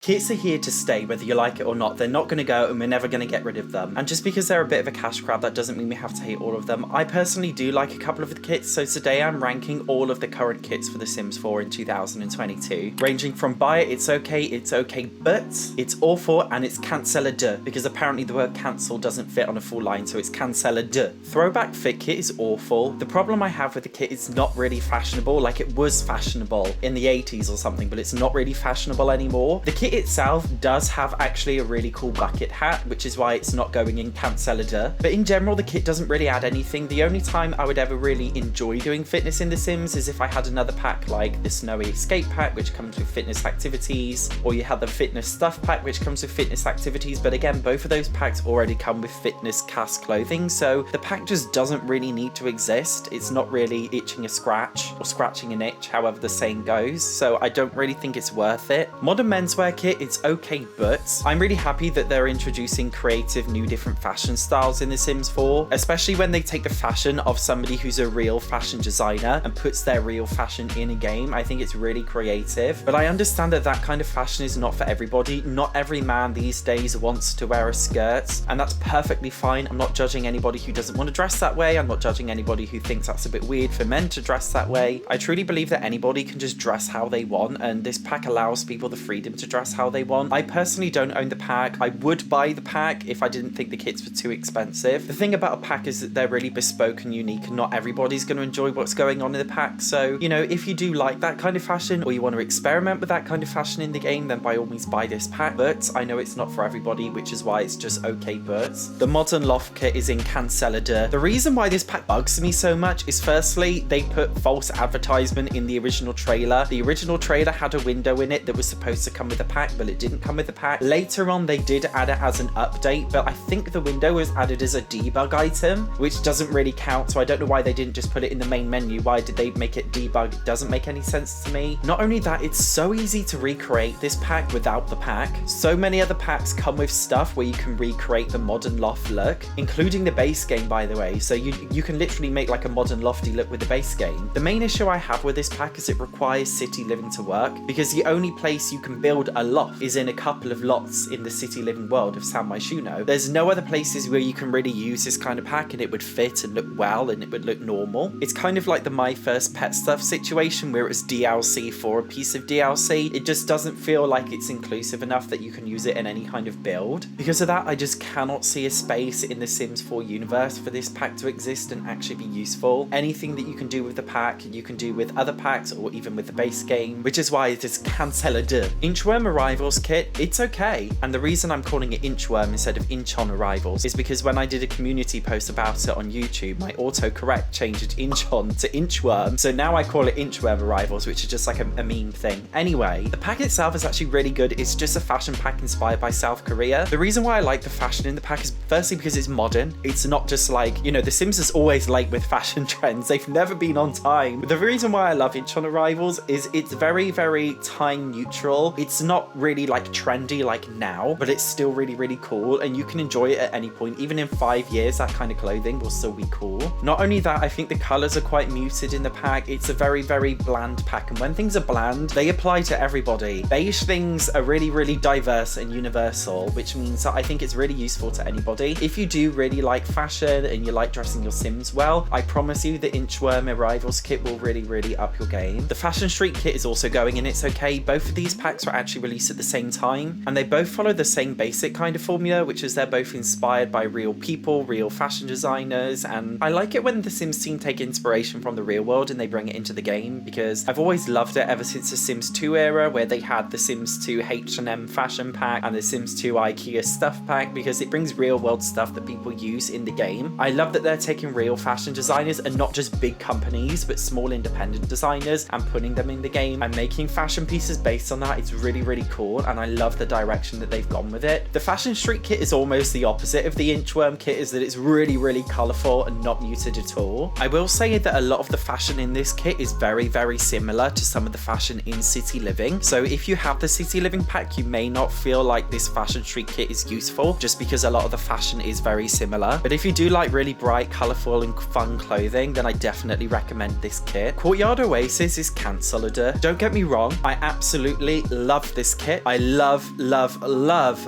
Kits are here to stay, whether you like it or not. They're not going to go, and we're never going to get rid of them. And just because they're a bit of a cash grab, that doesn't mean we have to hate all of them. I personally do like a couple of the kits, so today I'm ranking all of the current kits for The Sims 4 in 2022. Ranging from buy it, it's okay, but it's awful, and it's cancella de, because apparently the word cancel doesn't fit on a full line, so it's cancella de. Throwback Fit kit is awful. The problem I have with the kit is not really fashionable, like it was fashionable in the 80s or something, but it's not really fashionable anymore. The kit itself does have actually a really cool bucket hat, which is why it's not going in cancella de. But in general, the kit doesn't really add anything. The only time I would ever really enjoy doing fitness in The Sims is if I had another pack like the Snowy Escape pack, which comes with fitness activities, or you had the fitness stuff pack, which comes with fitness activities. But again, both of those packs already come with fitness cast clothing, so the pack just doesn't really need to exist. It's not really itching a scratch or scratching an itch, however the saying goes, so I don't really think it's worth it. Modern menswear kit, it's okay, but I'm really happy that they're introducing creative new different fashion styles in The Sims 4, especially when they take the fashion of somebody who's a real fashion designer and puts their real fashion in a game. I think it's really creative, but I understand that that kind of fashion is not for everybody. Not every man these days wants to wear a skirt, and that's perfectly fine. I'm not judging anybody who doesn't want to dress that way. I'm not judging anybody who thinks that's a bit weird for men to dress that way. I truly believe that anybody can just dress how they want, and this pack allows people the freedom to dress how they want. I personally don't own the pack. I would buy the pack if I didn't think the kits were too expensive. The thing about a pack is that they're really bespoke and unique, and not everybody's going to enjoy what's going on in the pack. So, you know, if you do like that kind of fashion, or you want to experiment with that kind of fashion in the game, then by all means buy this pack. But I know it's not for everybody, which is why it's just okay. But the modern loft kit is in cancella de. The reason why this pack bugs me so much is, firstly, they put false advertisement in the original trailer. The original trailer had a window in it that was supposed to come with a pack, but it didn't come with the pack. Later on, they did add it as an update, but I think the window was added as a debug item, which doesn't really count, so I don't know why they didn't just put it in the main menu. Why did they make it debug? It doesn't make any sense to me. Not only that, it's so easy to recreate this pack without the pack. So many other packs come with stuff where you can recreate the modern loft look, including the base game, by the way, so you can literally make like a modern lofty look with the base game. The main issue I have with this pack is it requires city living to work, because the only place you can build a loft is in a couple of lots in the city living world of San Myshuno. There's no other places where you can really use this kind of pack and it would fit and look well and it would look normal. It's kind of like the My First Pet Stuff situation where it's DLC for a piece of DLC. It just doesn't feel like it's inclusive enough that you can use it in any kind of build. Because of that, I just cannot see a space in the Sims 4 universe for this pack to exist and actually be useful. Anything that you can do with the pack, you can do with other packs or even with the base game, which is why it is cancella de. Inchworm Arrivals kit, it's okay. And the reason I'm calling it Inchworm instead of Inchon Arrivals is because when I did a community post about it on YouTube, my autocorrect changed Inchon to Inchworm. So now I call it Inchworm Arrivals, which is just like a meme thing. Anyway, the pack itself is actually really good. It's just a fashion pack inspired by South Korea. The reason why I like the fashion in the pack is firstly because it's modern. It's not just like, you know, The Sims is always late with fashion trends. They've never been on time. The reason why I love Inchon Arrivals is it's very, very time neutral. It's not really like trendy like now, but it's still really, really cool, and you can enjoy it at any point. Even in 5 years, that kind of clothing will still be cool. Not only that, I think the colors are quite muted in the pack. It's a very, very bland pack, and when things are bland, they apply to everybody. Beige things are really, really diverse and universal, which means that I think it's really useful to anybody. If you do really like fashion and you like dressing your Sims well, I promise you the Inchworm Arrivals kit will really, really up your game. The Fashion Street kit is also going in, it's okay. Both of these packs were actually released at the same time, and they both follow the same basic kind of formula, which is they're both inspired by real people, real fashion designers, and I like it when the Sims team take inspiration from the real world and they bring it into the game, because I've always loved it ever since the Sims 2 era, where they had the Sims 2 H&M fashion pack and the Sims 2 IKEA stuff pack, because it brings real world stuff that people use in the game. I love that they're taking real fashion designers and not just big companies, but small independent designers and putting them in the game and making fashion pieces based on that. It's really, really cool, and I love the direction that they've gone with it. The Fashion Street kit is almost the opposite of the Inchworm kit, is that it's really, really colourful and not muted at all. I will say that a lot of the fashion in this kit is very, very similar to some of the fashion in City Living. So if you have the City Living pack, you may not feel like this Fashion Street kit is useful, just because a lot of the fashion is very similar. But if you do like really bright, colourful and fun clothing, then I definitely recommend this kit. Courtyard Oasis is cancella de. Don't get me wrong, I absolutely love this this kit. I love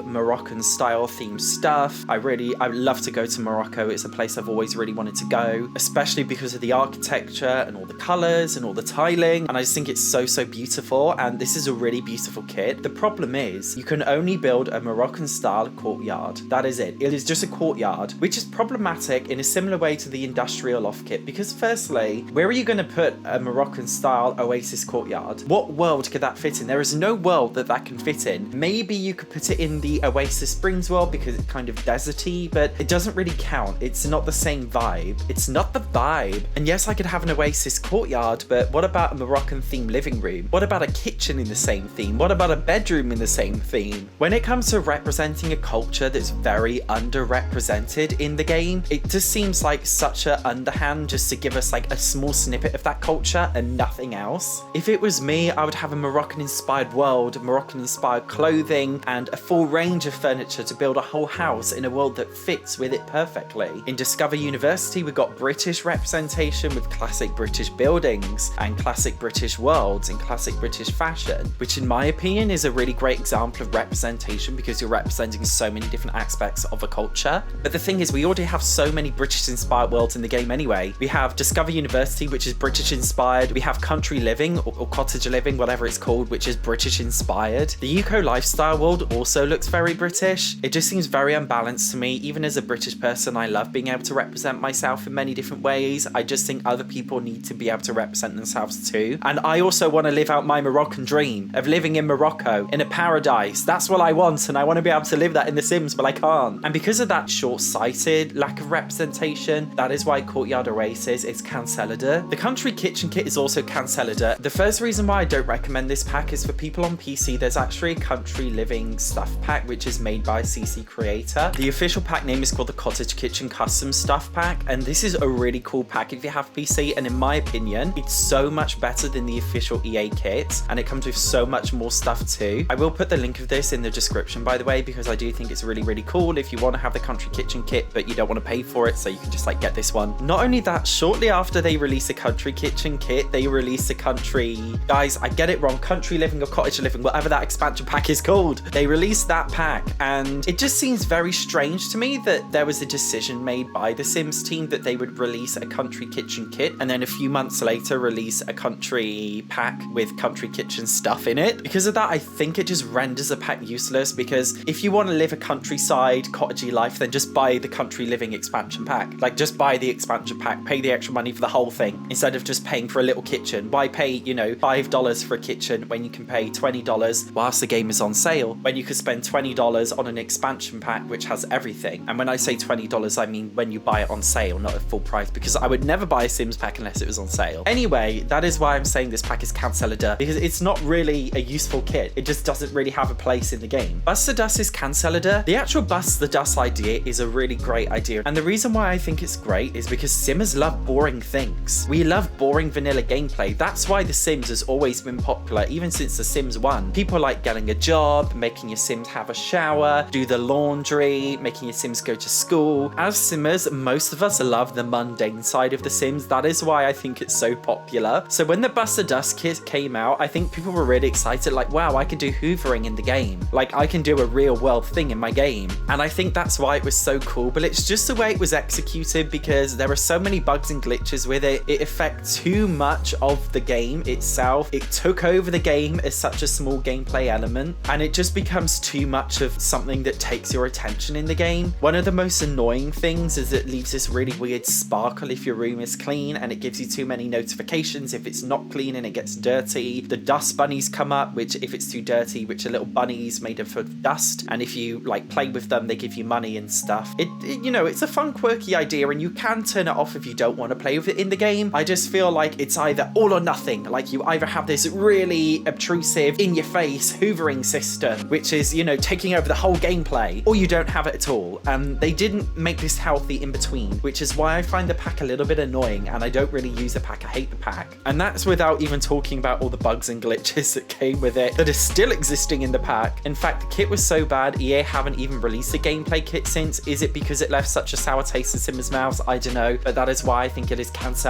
Moroccan style themed stuff. I love to go to Morocco. It's a place I've always really wanted to go, especially because of the architecture and all the colors and all the tiling. And I just think it's so beautiful. And this is a really beautiful kit. The problem is you can only build a Moroccan style courtyard. That is it. It is just a courtyard, which is problematic in a similar way to the industrial loft kit, because firstly, where are you going to put a Moroccan style Oasis courtyard? What world could that fit in? There is no world that can fit in. Maybe you could put it in the Oasis Springs world because it's kind of deserty, but it doesn't really count. It's not the same vibe. It's not the vibe. And yes, I could have an Oasis courtyard, but what about a Moroccan themed living room? What about a kitchen in the same theme? What about a bedroom in the same theme? When it comes to representing a culture that's very underrepresented in the game, it just seems like such an underhand just to give us like a small snippet of that culture and nothing else. If it was me, I would have a Moroccan inspired world, Moroccan inspired clothing, and a full range of furniture to build a whole house in a world that fits with it perfectly. In Discover University, we've got British representation with classic British buildings and classic British worlds and classic British fashion, which in my opinion is a really great example of representation because you're representing so many different aspects of a culture. But the thing is, we already have so many British inspired worlds in the game anyway. We have Discover University, which is British inspired. We have Country Living or Cottage Living, whatever it's called, which is British inspired. The Eco Lifestyle world also looks very British. It just seems very unbalanced to me. Even as a British person, I love being able to represent myself in many different ways. I just think other people need to be able to represent themselves too. And I also want to live out my Moroccan dream of living in Morocco in a paradise. That's what I want, and I want to be able to live that in The Sims, but I can't. And because of that short-sighted lack of representation, that is why Courtyard Oasis is cancelled. The Country Kitchen Kit is also cancelled. The first reason why I don't recommend this pack is for people on PC. There's actually a Country Living stuff pack which is made by CC Creator. The official pack name is called the Cottage Kitchen Custom Stuff Pack, and this is a really cool pack if you have PC, and in my opinion it's so much better than the official EA kit, and it comes with so much more stuff too. I will put the link of this in the description, by the way, because I do think it's really cool if you want to have the Country Kitchen Kit but you don't want to pay for it, so you can just like get this one. Not only that, shortly after they release a Country Kitchen Kit, they release a Country, guys, I get it wrong, Country Living or Cottage Living, whatever that expansion pack is called. They released that pack, and it just seems very strange to me that there was a decision made by the Sims team that they would release a Country Kitchen Kit and then a few months later release a Country pack with Country Kitchen stuff in it. Because of that, I think it just renders a pack useless, because if you want to live a countryside, cottagey life, then just buy the Country Living expansion pack. Like, just buy the expansion pack, pay the extra money for the whole thing, instead of just paying for a little kitchen. Why pay, you know, $5 for a kitchen when you can pay $20 whilst the game is on sale, when you could spend $20 on an expansion pack which has everything? And when I say $20, I mean when you buy it on sale, not at full price, because I would never buy a Sims pack unless it was on sale. Anyway, that is why I'm saying this pack is cancelled, because it's not really a useful kit. It just doesn't really have a place in the game. Bust the Dust is cancelled. The actual Bust the Dust idea is a really great idea, and the reason why I think it's great is because Simmers love boring things. We love boring vanilla gameplay. That's why The Sims has always been popular, even since The Sims 1. People like getting a job, making your Sims have a shower, do the laundry, making your Sims go to school. As Simmers, most of us love the mundane side of The Sims. That is why I think it's so popular. So when the Bust the Dust kit came out, I think people were really excited, like, wow, I can do hoovering in the game. Like, I can do a real world thing in my game. And I think that's why it was so cool, but it's just the way it was executed, because there are so many bugs and glitches with it. It affects too much of the game itself. It took over the game as such a small gameplay element, and it just becomes too much of something that takes your attention in the game. One of the most annoying things is it leaves this really weird sparkle if your room is clean, and it gives you too many notifications if it's not clean and it gets dirty. The dust bunnies come up, which if it's too dirty, which are little bunnies made of dust, and if you like play with them, they give you money and stuff. You know, it's a fun, quirky idea, and you can turn it off if you don't want to play with it in the game. I just feel like it's either all or nothing. Like, you either have this really obtrusive, in-your-face hoovering system, which is, you know, taking over the whole gameplay, or you don't have it at all. And they didn't make this healthy in between, which is why I find the pack a little bit annoying, and I don't really use the pack. I hate the pack. And that's without even talking about all the bugs and glitches that came with it that are still existing in the pack. In fact, the kit was so bad, EA haven't even released a gameplay kit since. Is it because it left such a sour taste in Simmers' mouths? I don't know, but that is why I think it is cancelled.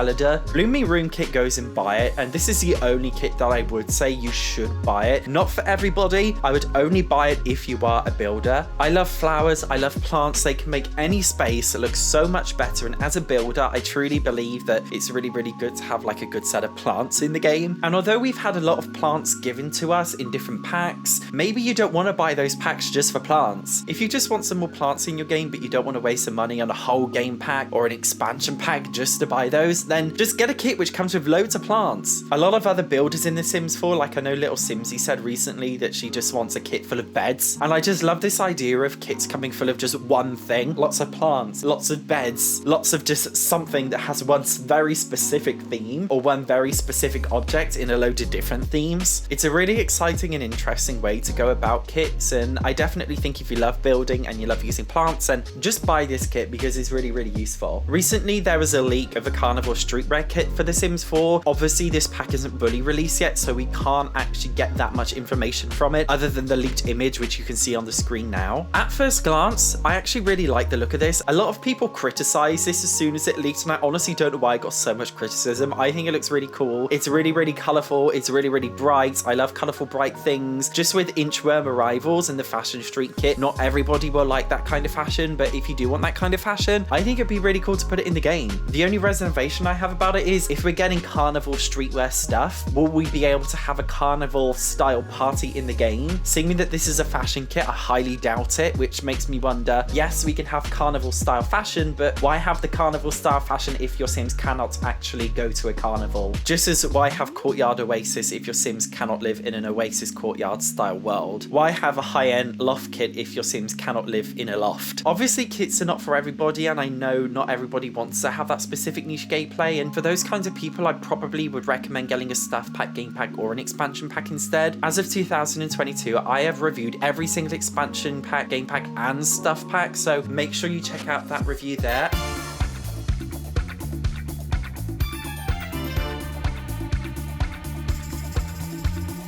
Bloom Me Room kit goes and buy it, and this is the only kit that I would say you should buy it. Not Not for everybody. I would only buy it if you are a builder. I love flowers, I love plants. They can make any space look so much better, and as a builder, I truly believe that it's really, really good to have like a good set of plants in the game. And although we've had a lot of plants given to us in different packs, maybe you don't want to buy those packs just for plants. If you just want some more plants in your game, but you don't want to waste some money on a whole game pack or an expansion pack just to buy those, then just get a kit which comes with loads of plants. A lot of other builders in The Sims 4, like I know Little Simsy said recently that she just wants a kit full of beds, and I just love this idea of kits coming full of just one thing. Lots of plants, lots of beds, lots of just something that has one very specific theme or one very specific object in a load of different themes. It's a really exciting and interesting way to go about kits, and I definitely think if you love building and you love using plants, then just buy this kit because it's really, really useful. Recently there was a leak of a Carnival Streetwear kit for The Sims 4. Obviously this pack isn't fully released yet, so we can't actually get that much information from it other than the leaked image which you can see on the screen now. At first glance, I actually really like the look of this. A lot of people criticize this as soon as it leaked, and I honestly don't know why I got so much criticism. I think it looks really cool. It's really, really colourful. It's really, really bright. I love colourful, bright things. Just with Inchworm arrivals and the Fashion Street kit, not everybody will like that kind of fashion, but if you do want that kind of fashion, I think it'd be really cool to put it in the game. The only reservation I have about it is if we're getting Carnival Streetwear stuff, will we be able to have a Carnival style party in the game? Seeing that this is a fashion kit, I highly doubt it, which makes me wonder, yes, we can have Carnival style fashion, but why have the Carnival style fashion if your Sims cannot actually go to a carnival? Just as why have Courtyard Oasis if your Sims cannot live in an Oasis Courtyard style world? Why have a high-end loft kit if your Sims cannot live in a loft? Obviously kits are not for everybody, and I know not everybody wants to have that specific niche gameplay, and for those kinds of people I probably would recommend getting a stuff pack, game pack, or an expansion pack instead. As of 2022, I have reviewed every single expansion pack, game pack, and stuff pack, so make sure you check out that review there.